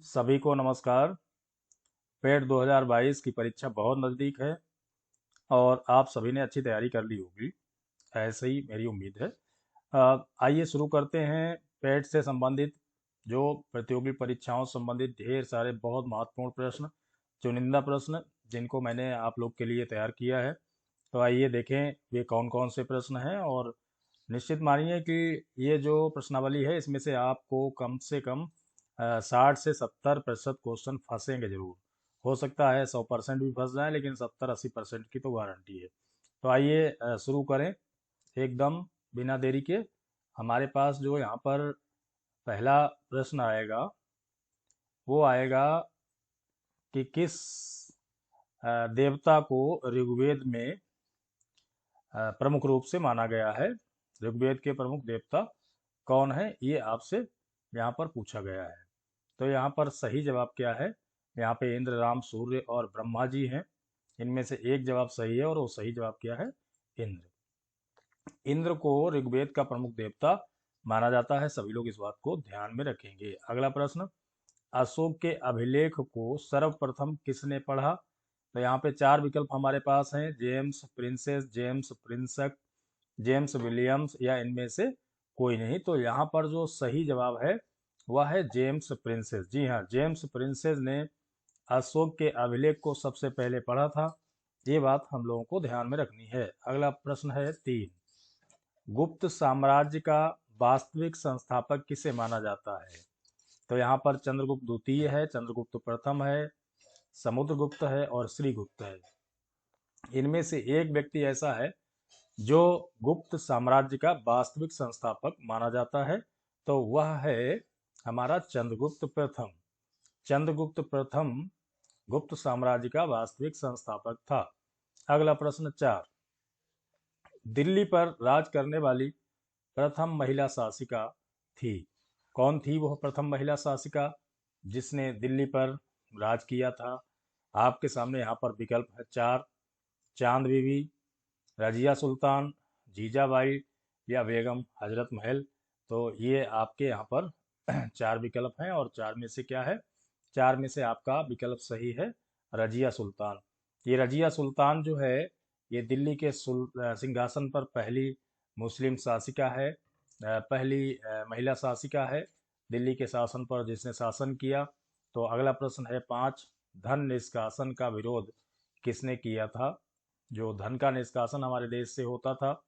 सभी को नमस्कार। पेट 2022 की परीक्षा बहुत नज़दीक है और आप सभी ने अच्छी तैयारी कर ली होगी, ऐसे ही मेरी उम्मीद है। आइए शुरू करते हैं। पेट से संबंधित जो प्रतियोगी परीक्षाओं से संबंधित ढेर सारे बहुत महत्वपूर्ण प्रश्न, चुनिंदा प्रश्न जिनको मैंने आप लोग के लिए तैयार किया है। तो आइए देखें ये कौन कौन से प्रश्न हैं और निश्चित मानिए कि ये जो प्रश्नावली है इसमें से आपको कम से कम 60 से 70% क्वेश्चन फंसेंगे जरूर। हो सकता है 100% भी फंस जाए, लेकिन 70-80% की तो गारंटी है। तो आइए शुरू करें एकदम बिना देरी के। हमारे पास जो यहाँ पर पहला प्रश्न आएगा वो आएगा कि किस देवता को ऋग्वेद में प्रमुख रूप से माना गया है। ऋग्वेद के प्रमुख देवता कौन है, ये आपसे यहाँ पर पूछा गया है। तो यहाँ पर सही जवाब क्या है? यहाँ पे इंद्र, राम, सूर्य और ब्रह्मा जी हैं। इनमें से एक जवाब सही है और वो सही जवाब क्या है? इंद्र। इंद्र को ऋग्वेद का प्रमुख देवता माना जाता है। सभी लोग इस बात को ध्यान में रखेंगे। अगला प्रश्न, अशोक के अभिलेख को सर्वप्रथम किसने पढ़ा? तो यहाँ पे चार विकल्प हमारे पास हैं: जेम्स प्रिंसेस, जेम्स प्रिंसक, जेम्स विलियम्स या इनमें से कोई नहीं। तो यहाँ पर जो सही जवाब है वह है जेम्स प्रिंसेस। जी हाँ, जेम्स प्रिंसेस ने अशोक के अभिलेख को सबसे पहले पढ़ा था। ये बात हम लोगों को ध्यान में रखनी है। अगला प्रश्न है 3, गुप्त साम्राज्य का वास्तविक संस्थापक किसे माना जाता है? तो यहाँ पर चंद्रगुप्त द्वितीय है, चंद्रगुप्त प्रथम है, समुद्रगुप्त है और श्रीगुप्त है। इनमें से एक व्यक्ति ऐसा है जो गुप्त साम्राज्य का वास्तविक संस्थापक माना जाता है, तो वह है हमारा चंद्रगुप्त प्रथम। चंद्रगुप्त प्रथम गुप्त साम्राज्य का वास्तविक संस्थापक था। अगला प्रश्न 4, दिल्ली पर राज करने वाली प्रथम महिला शासिका थी? कौन थी वह प्रथम महिला शासिका जिसने दिल्ली पर राज किया था? आपके सामने यहाँ पर विकल्प है 4, चांद बीबी, रजिया सुल्तान, जीजाबाई या बेगम हजरत महल। तो ये आपके यहाँ पर चार विकल्प हैं और चार में से क्या है? चार में से आपका विकल्प सही है रजिया सुल्तान। ये रजिया सुल्तान जो है ये दिल्ली के सिंहासन पर पहली मुस्लिम शासिका है, पहली महिला शासिका है दिल्ली के शासन पर जिसने शासन किया। तो अगला प्रश्न है 5, धन निष्कासन का विरोध किसने किया था? जो धन का निष्कासन हमारे देश से होता था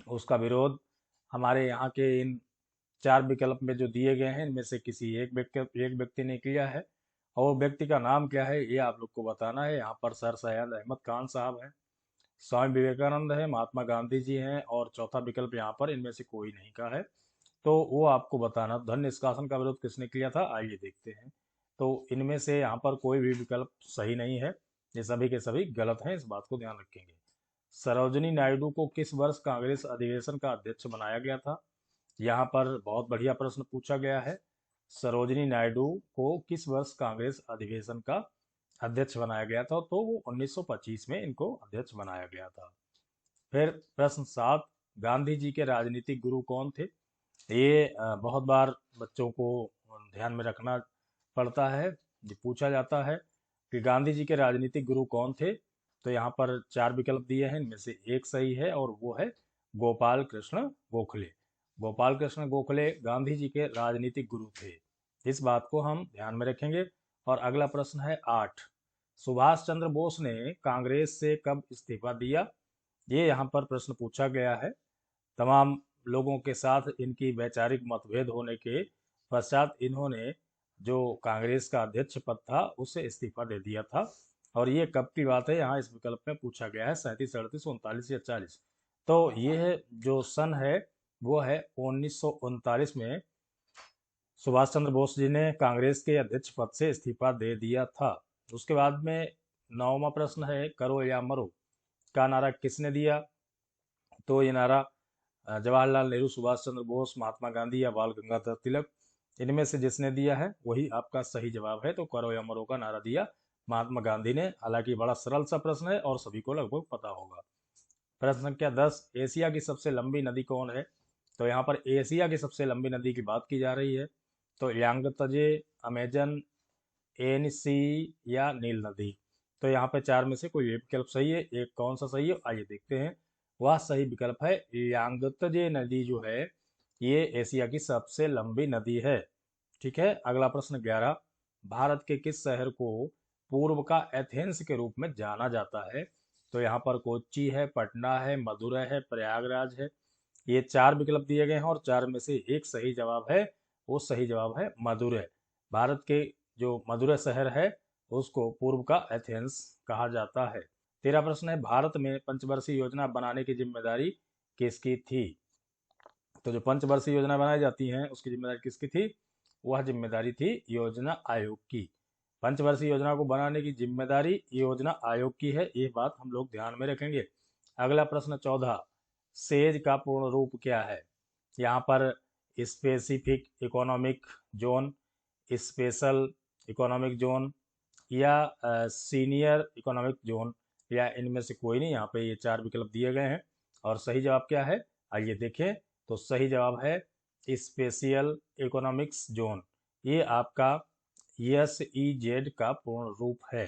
उसका विरोध हमारे यहाँ के इन चार विकल्प में जो दिए गए हैं इनमें से किसी एक व्यक्ति ने किया है। और वो व्यक्ति का नाम क्या है ये आप लोग को बताना है। यहाँ पर सर सैयद अहमद खान साहब हैं, स्वामी विवेकानंद है, महात्मा गांधी जी हैं और चौथा विकल्प यहाँ पर इनमें से कोई नहीं का है। तो वो आपको बताना। धन निष्कासन का विरोध किसने किया था, आइए देखते हैं। तो इनमें से यहाँ पर कोई भी विकल्प सही नहीं है, ये सभी के सभी गलत हैं, इस बात को ध्यान रखेंगे। सरोजिनी नायडू को किस वर्ष कांग्रेस अधिवेशन का अध्यक्ष बनाया गया था? यहाँ पर बहुत बढ़िया प्रश्न पूछा गया है। सरोजिनी नायडू को किस वर्ष कांग्रेस अधिवेशन का अध्यक्ष बनाया गया था? तो वो 1925 में इनको अध्यक्ष बनाया गया था। फिर प्रश्न 7, गांधी जी के राजनीतिक गुरु कौन थे? ये बहुत बार बच्चों को ध्यान में रखना पड़ता है। ये पूछा जाता है कि गांधी जी के राजनीतिक गुरु कौन थे। तो यहाँ पर चार विकल्प दिए हैं, इनमें से एक सही है और वो है गोपाल कृष्ण गोखले। गोपाल कृष्ण गोखले गांधी जी के राजनीतिक गुरु थे, इस बात को हम ध्यान में रखेंगे। और अगला प्रश्न है 8, सुभाष चंद्र बोस ने कांग्रेस से कब इस्तीफा दिया? ये यहाँ पर प्रश्न पूछा गया है। तमाम लोगों के साथ इनकी वैचारिक मतभेद होने के पश्चात इन्होंने जो कांग्रेस का अध्यक्ष पद था उससे इस्तीफा दे दिया था। और ये कब की बात है, यहाँ इस विकल्प में पूछा गया है 37, 38, 39 या 40। तो ये जो सन है वो है 1939 में सुभाष चंद्र बोस जी ने कांग्रेस के अध्यक्ष पद से इस्तीफा दे दिया था। उसके बाद में 9वां प्रश्न है, करो या मरो का नारा किसने दिया? तो ये नारा जवाहरलाल नेहरू, सुभाष चंद्र बोस, महात्मा गांधी या बाल गंगाधर तिलक, इनमें से जिसने दिया है वही आपका सही जवाब है। तो करो या मरो का नारा दिया महात्मा गांधी ने। हालांकि बड़ा सरल सा प्रश्न है और सभी को लगभग पता होगा। प्रश्न संख्या 10, एशिया की सबसे लंबी नदी कौन है? तो यहाँ पर एशिया की सबसे लंबी नदी की बात की जा रही है। तो यांगत्जे, अमेजन, एनसी या नील नदी। तो यहाँ पे चार में से कोई एक विकल्प सही है। एक कौन सा सही है आइए देखते हैं। वह सही विकल्प है यांगत्जे नदी जो है ये एशिया की सबसे लंबी नदी है। ठीक है, अगला प्रश्न 11। भारत के किस शहर को पूर्व का एथेंस के रूप में जाना जाता है? तो यहाँ पर कोच्चि है, पटना है, मदुरै है, प्रयागराज है। ये चार विकल्प दिए गए हैं और चार में से एक सही जवाब है। वो सही जवाब है मदुरै। भारत के जो मदुरै शहर है उसको पूर्व का एथेंस कहा जाता है। तेरा प्रश्न है भारत में पंचवर्षीय योजना बनाने की जिम्मेदारी किसकी थी? तो जो पंचवर्षीय योजना बनाई जाती है उसकी जिम्मेदारी किसकी थी? वह जिम्मेदारी थी योजना आयोग की। पंचवर्षीय योजना को बनाने की जिम्मेदारी योजना आयोग की है, ये बात हम लोग ध्यान में रखेंगे। अगला प्रश्न 14। सेज का पूर्ण रूप क्या है? यहाँ पर specific economic zone, special economic zone या सीनियर इकोनॉमिक जोन या इनमें से कोई नहीं। यहाँ पे ये चार विकल्प दिए गए हैं और सही जवाब क्या है आइए देखें। तो सही जवाब है स्पेशियल इकोनॉमिक्स जोन। ये आपका SEZ का पूर्ण रूप है।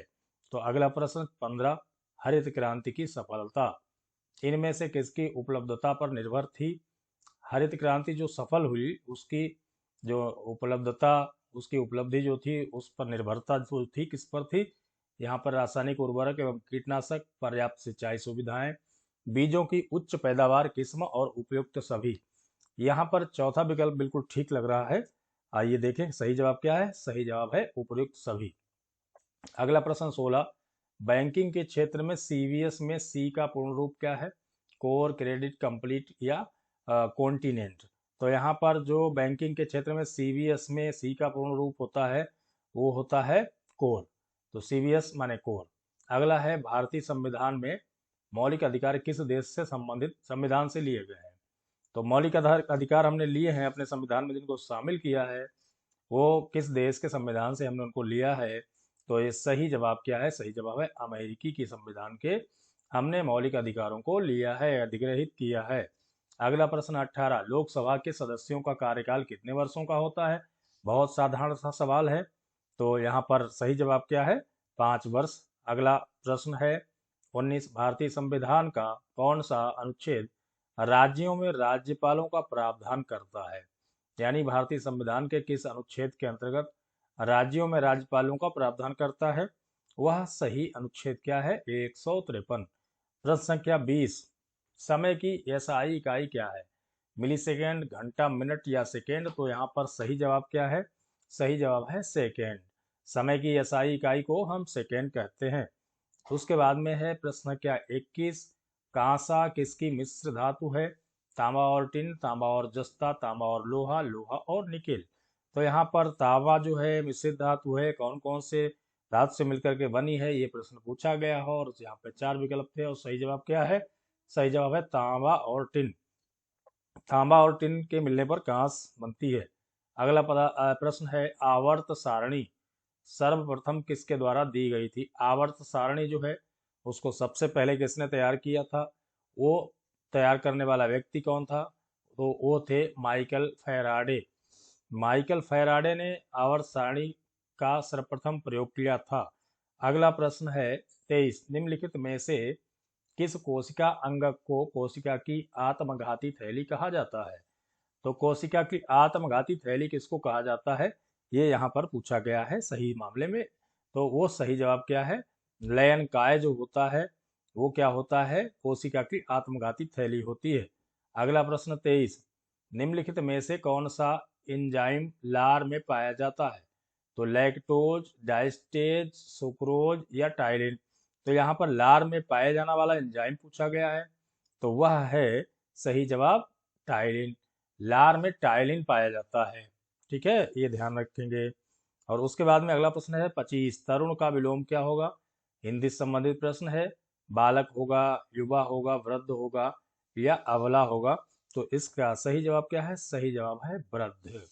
तो अगला प्रश्न 15। हरित क्रांति की सफलता इनमें से किसकी उपलब्धता पर निर्भर थी? हरित क्रांति जो सफल हुई उसकी जो उपलब्धता, उसकी उपलब्धि जो थी उस पर निर्भरता जो थी किस पर थी? यहाँ पर रासायनिक उर्वरक एवं कीटनाशक, पर्याप्त सिंचाई सुविधाएं, बीजों की उच्च पैदावार किस्म और उपयुक्त सभी। यहाँ पर चौथा विकल्प बिल्कुल ठीक लग रहा है। आइए देखें सही जवाब क्या है। सही जवाब है उपयुक्त सभी। अगला प्रश्न 16। बैंकिंग के क्षेत्र में CVS में C का पूर्ण रूप क्या है? कोर, क्रेडिट, कंप्लीट या कॉन्टिनेंट। तो यहाँ पर जो बैंकिंग के क्षेत्र में CVS में C का पूर्ण रूप होता है वो होता है कोर। तो CVS माने कोर। अगला है भारतीय संविधान में मौलिक अधिकार किस देश से संबंधित संविधान से लिए गए हैं? तो मौलिक अधिकार हमने लिए हैं अपने संविधान में, जिनको शामिल किया है वो किस देश के संविधान से हमने उनको लिया है? तो ये सही जवाब क्या है? सही जवाब है अमेरिकी की संविधान के हमने मौलिक अधिकारों को लिया है, अधिग्रहित किया है। अगला प्रश्न 18। लोकसभा के सदस्यों का कार्यकाल कितने वर्षों का होता है? बहुत साधारण सा सवाल है। तो यहाँ पर सही जवाब क्या है? 5 वर्ष। अगला प्रश्न है 19। भारतीय संविधान का कौन सा अनुच्छेद राज्यों में राज्यपालों का प्रावधान करता है? यानी भारतीय संविधान के किस अनुच्छेद के अंतर्गत राज्यों में राज्यपालों का प्रावधान करता है? वह सही अनुच्छेद क्या है? 153। प्रश्न संख्या 20। समय की SI इकाई क्या है? मिली सेकेंड, घंटा, मिनट या सेकेंड? तो यहाँ पर सही जवाब क्या है? सही जवाब है सेकेंड। समय की SI इकाई को हम सेकेंड कहते हैं। उसके बाद में है प्रश्न संख्या 21। कांसा किसकी मिश्र धातु है? तांबा और टिन, तांबा और जस्ता, तांबा और लोहा, लोहा और निकेल। तो यहाँ पर तांबा जो है मिश्रित धातु है, कौन कौन से धातु से मिलकर के बनी है ये प्रश्न पूछा गया है और यहाँ पे चार विकल्प थे और सही जवाब क्या है? सही जवाब है तांबा और टिन। तांबा और टिन के मिलने पर कांस बनती है। अगला प्रश्न है आवर्त सारणी सर्वप्रथम किसके द्वारा दी गई थी? आवर्त सारणी जो है उसको सबसे पहले किसने तैयार किया था? वो तैयार करने वाला व्यक्ति कौन था? तो वो थे माइकल फैराडे। माइकल फैराडे ने आवर्त सारणी का सर्वप्रथम प्रयोग किया था। अगला प्रश्न है 23। निम्नलिखित में से किस कोशिका अंगक को कोशिका की आत्मघाती थैली कहा जाता है? तो कोशिका की आत्मघाती थैली किसको कहा जाता है ये यहाँ पर पूछा गया है सही मामले में। तो वो सही जवाब क्या है? लयन काय जो होता है वो क्या होता है? कोशिका की आत्मघाती थैली होती है। अगला प्रश्न 23। निम्नलिखित में से कौन सा एंजाइम लार में पाया जाता है? तो लैक्टोज, डाइस्टेज, सुक्रोज या टायलिन। तो यहाँ पर लार में पाया जाने वाला एंजाइम पूछा गया है तो वह है सही जवाब टायलिन। लार में टायलिन पाया जाता है। ठीक है, ये ध्यान रखेंगे। और उसके बाद में अगला प्रश्न है 25। तरुण का विलोम क्या होगा? हिंदी से संबंधित प्रश्न है। बालक होगा, युवा होगा, वृद्ध होगा या अबला होगा? तो इसका सही जवाब क्या है? सही जवाब है वृद्ध।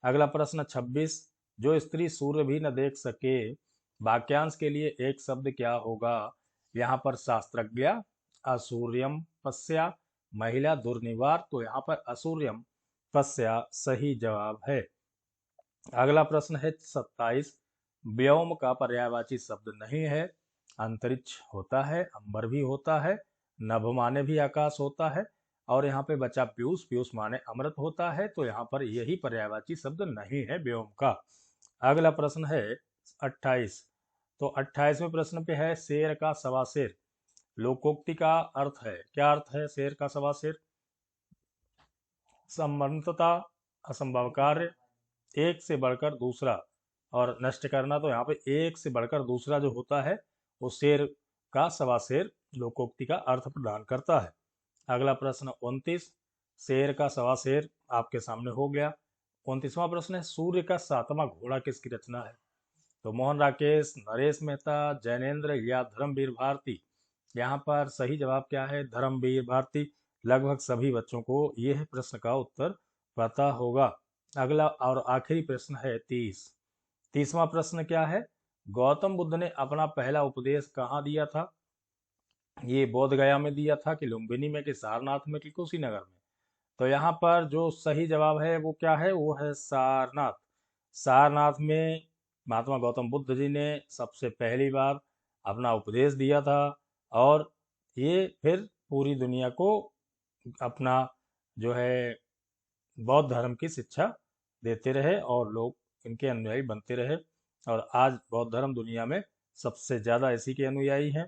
अगला प्रश्न 26। जो स्त्री सूर्य भी न देख सके वाक्यांश के लिए एक शब्द क्या होगा? यहाँ पर शास्त्रज्ञ, असूर्यम पश्या, महिला, दुर्निवार। तो यहाँ पर असूर्यम पश्या सही जवाब है। अगला प्रश्न है 27। व्योम का पर्यायवाची शब्द नहीं है। अंतरिक्ष होता है, अंबर भी होता है, नभ माने भी आकाश होता है, और यहाँ पे बचा पीयूष, पीयूष माने अमृत होता है। तो यहाँ पर यही पर्यायवाची शब्द नहीं है व्योम का। अगला प्रश्न है 28। तो 28वें प्रश्न पे है शेर का सवा शेर। लोकोक्ति का अर्थ है, क्या अर्थ है शेर का सवा शेर? संबंधता, असंभव कार्य, एक से बढ़कर दूसरा, और नष्ट करना। तो यहाँ पे एक से बढ़कर दूसरा जो होता है वो शेर का सवा शेर लोकोक्ति का अर्थ प्रदान करता है। अगला प्रश्न 29। शेर का सवा शेर आपके सामने हो गया। 29वां प्रश्न है सूर्य का 7वां घोड़ा किसकी रचना है? तो मोहन राकेश, नरेश मेहता, जैनेन्द्र या धर्मवीर भारती। यहाँ पर सही जवाब क्या है? धर्मवीर भारती। लगभग सभी बच्चों को यह प्रश्न का उत्तर पता होगा। अगला और आखिरी प्रश्न है 30वां प्रश्न क्या है? गौतम बुद्ध ने अपना पहला उपदेश कहाँ दिया था? ये बोध गया में दिया था, कि लुम्बिनी में, कि सारनाथ में, कि कुशीनगर में? तो यहाँ पर जो सही जवाब है वो क्या है? वो है सारनाथ। सारनाथ में महात्मा गौतम बुद्ध जी ने सबसे पहली बार अपना उपदेश दिया था, और ये फिर पूरी दुनिया को अपना जो है बौद्ध धर्म की शिक्षा देते रहे, और लोग इनके अनुयायी बनते रहे, और आज बौद्ध धर्म दुनिया में सबसे ज़्यादा इसी के अनुयायी हैं।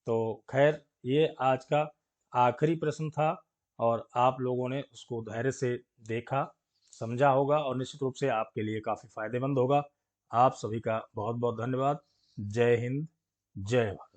तो खैर, ये आज का आखिरी प्रश्न था, और आप लोगों ने उसको धैर्य से देखा, समझा होगा, और निश्चित रूप से आपके लिए काफ़ी फायदेमंद होगा। आप सभी का बहुत बहुत धन्यवाद। जय हिंद, जय भारत।